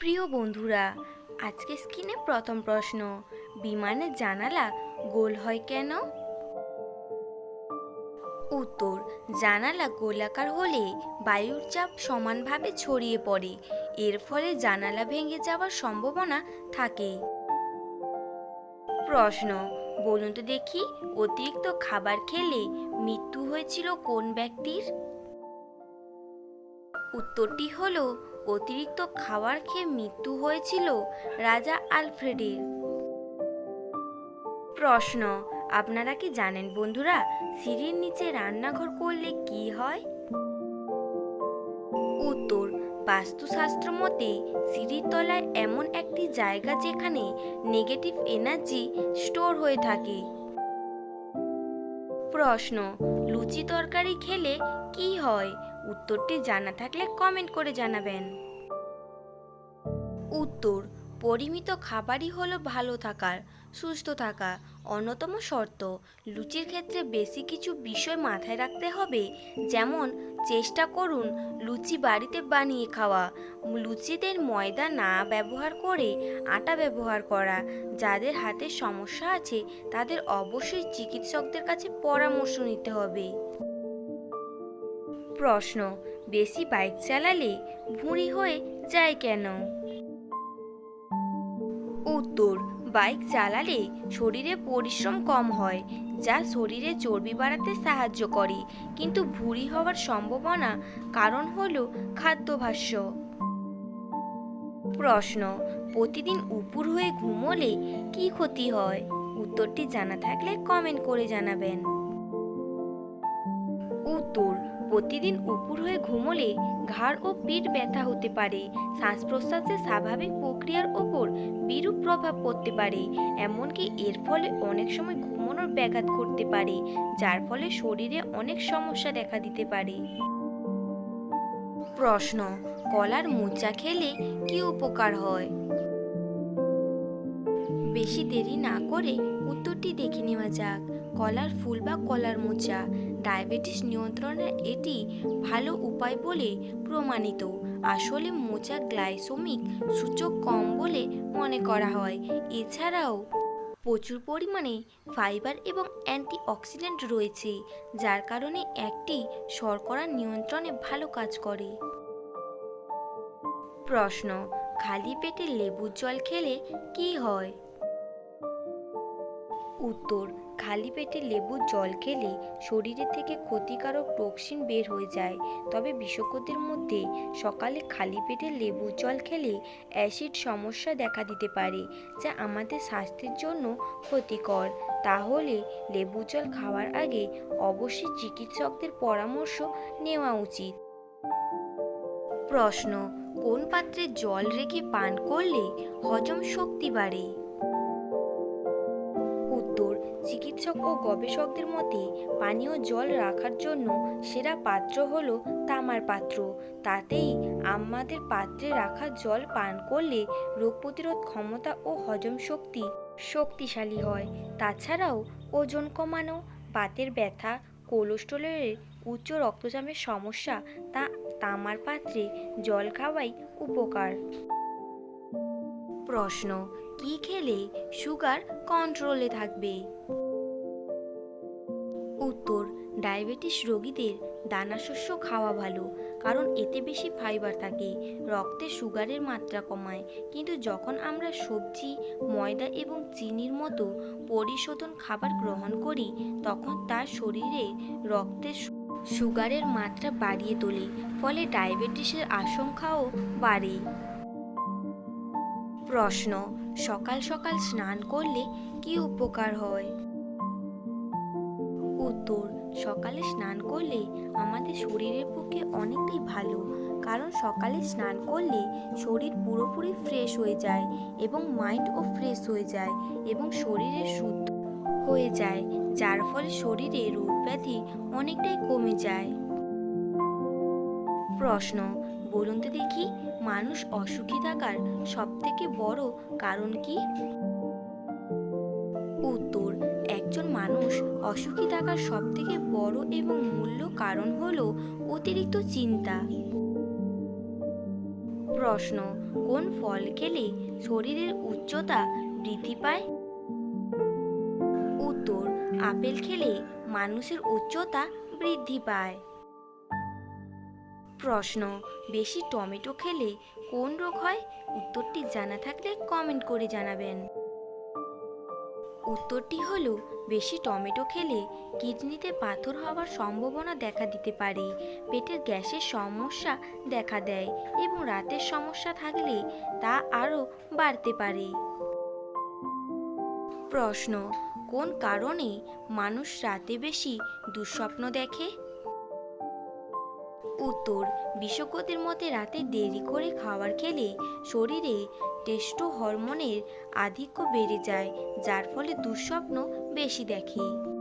প্রিয় বন্ধুরা, আজকে স্ক্রিনে প্রথম প্রশ্ন, বিমানের জানালা গোল হয় কেন? উত্তর, জানালা গোলাকার হলে বায়ুর চাপ সমানভাবে ছড়িয়ে পড়ে, এর ফলে জানালা ভেঙে যাওয়ার সম্ভাবনা থাকে। প্রশ্ন, বলুন তো দেখি, অতিরিক্ত খাবার খেলে মৃত্যু হয়েছিল কোন ব্যক্তির? উত্তরটি হলো, অতিরিক্ত খাবার খেয়ে মৃত্যু হয়েছিল রাজা আলফ্রেডের। প্রশ্ন, আপনারা কি জানেন বন্ধুরা, সিঁড়ির নিচে রান্নাঘর করলে কি হয়? উত্তর, বাস্তুশাস্ত্র মতে সিঁড়ির তলায় এমন একটি জায়গা যেখানে নেগেটিভ এনার্জি স্টোর হয়ে থাকে। প্রশ্ন, লুচি তরকারি খেলে কি হয়? উত্তরটি জানা থাকলে কমেন্ট করে জানাবেন। উত্তর, পরিমিত খাবারই হলো ভালো থাকার, সুস্থ থাকা অন্যতম শর্ত। লুচির ক্ষেত্রে বেশি কিছু বিষয় মাথায় রাখতে হবে, যেমন চেষ্টা করুন লুচি বাড়িতে বানিয়ে খাওয়া, লুচিদের ময়দা না ব্যবহার করে আটা ব্যবহার করা, যাদের হাতে সমস্যা আছে তাদের অবশ্যই চিকিৎসকদের কাছে পরামর্শ নিতে হবে। প্রশ্ন, বেশি বাইক চালালে ভুঁড়ি হয়ে যায় কেন? উত্তর, বাইক চালালে শরীরে পরিশ্রম কম হয়, যা শরীরে চর্বি বাড়াতে সাহায্য করে, কিন্তু ভুঁড়ি হওয়ার সম্ভাবনা কারণ হলো খাদ্যাভ্যাস। প্রশ্ন, প্রতিদিন উপুর হয়ে ঘুমোলে কি ক্ষতি হয়? উত্তরটি জানা থাকলে কমেন্ট করে জানাবেন। উত্তর, প্রতিদিন উপুর হয়ে ঘুমোলে ঘাড় ও পিঠ ব্যথা হতে পারে, শ্বাস প্রশ্বাসের স্বাভাবিক প্রক্রিয়ার ওপর বিরূপ প্রভাব পড়তে পারে, এমনকি এর ফলে অনেক সময় ঘুমানোর ব্যাঘাত ঘটতে পারে, যার ফলে শরীরে অনেক সমস্যা দেখা দিতে পারে। প্রশ্ন, কলার মোচা খেলে কি উপকার হয়? বেশি দেরি না করে উত্তরটি দেখে নেওয়া যাক। কলার ফুল বা কলার মোচা ডায়াবেটিস নিয়ন্ত্রণে এটি ভালো উপায় বলে প্রমাণিত। আসলে মোচা গ্লাইসেমিক সূচক কম বলে মনে করা হয়। এছাড়াও প্রচুর পরিমাণে ফাইবার এবং অ্যান্টিঅক্সিডেন্ট রয়েছে, যার কারণে একটি শর্করা নিয়ন্ত্রণে ভালো কাজ করে। প্রশ্ন, খালি পেটে লেবুর জল খেলে কি হয়? উত্তর, খালি পেটে লেবুর জল খেলে শরীরে থেকে ক্ষতিকারক টক্সিন বের হয়ে যায়, তবে বিশেষজ্ঞদের মধ্যে সকালে খালি পেটে লেবুর জল খেলে অ্যাসিড সমস্যা দেখা দিতে পারে, যা আমাদের স্বাস্থ্যের জন্য ক্ষতিকর। তাহলে লেবুর জল খাওয়ার আগে অবশ্যই চিকিৎসকদের পরামর্শ নেওয়া উচিত। প্রশ্ন, কোন পাত্রে জল রেখে পান করলে হজম শক্তি বাড়ে? উত্তর, চিকিৎসক ও গবেষকদের মতে পানীয় জল রাখার জন্য সেরা পাত্র হলো তামার পাত্র। তাতেই আমাদের পাত্রে রাখা জল পান করলে রোগ প্রতিরোধ ক্ষমতা ও হজম শক্তি শক্তিশালী হয়। তাছাড়াও ওজন কমানো, বাতের ব্যথা, কোলেস্টেরলের উচ্চ রক্তচাপের সমস্যা তা তামার পাত্রে জল খাওয়াই উপকার। প্রশ্ন, কি খেলে সুগার কন্ট্রোলে থাকবে? উত্তর, ডায়াবেটিস রোগীদের দানাশস্য খাওয়া ভালো, কারণ এতে বেশি ফাইবার থাকে, রক্তে সুগারের মাত্রা কমায়। কিন্তু যখন আমরা সবজি, ময়দা এবং চিনির মতো পরিশোধন খাবার গ্রহণ করি, তখন তার শরীরে রক্তে সুগারের মাত্রা বাড়িয়ে তোলে, ফলে ডায়াবেটিসের আশঙ্কাও বাড়ে। প্রশ্ন, সকাল সকাল স্নান করলে কি উপকার হয়? উত্তর, সকালে স্নান করলে আমাদের শরীরের পক্ষে অনেকটাই ভালো, কারণ সকালে স্নান করলে শরীর পুরোপুরি ফ্রেশ হয়ে যায় এবং মাইন্ডও ফ্রেশ হয়ে যায় এবং শরীরে শুদ্ধ হয়ে যায়, যার ফলে শরীরে রোগ ব্যাধি অনেকটাই কমে যায়। প্রশ্ন, বলুন তো দেখি, মানুষ অসুখী থাকার সবথেকে বড় কারণ কি? উত্তর, একজন মানুষ অসুখী থাকার সবথেকে বড় এবং মূল্য কারণ হলো অতিরিক্ত চিন্তা। প্রশ্ন, কোন ফল খেলে শরীরের উচ্চতা বৃদ্ধি পায়? উত্তর, আপেল খেলে মানুষের উচ্চতা বৃদ্ধি পায়। প্রশ্ন, বেশি টমেটো খেলে কোন রোগ হয়? উত্তরটি জানা থাকলে কমেন্ট করে জানাবেন। উত্তরটি হলো, বেশি টমেটো খেলে কিডনিতে পাথর হওয়ার সম্ভাবনা দেখা দিতে পারে, পেটের গ্যাসের সমস্যা দেখা দেয় এবং রাতের সমস্যা থাকলে তা আরও বাড়তে পারে। প্রশ্ন, কোন কারণে মানুষ রাতে বেশি দুঃস্বপ্ন দেখে? উত্তর, বিশেষজ্ঞদের মতে রাতে দেরি করে খাবার খেলে শরীরে টেস্টো হরমোনের আধিক্য বেড়ে যায়, যার ফলে দুঃস্বপ্ন বেশি দেখে।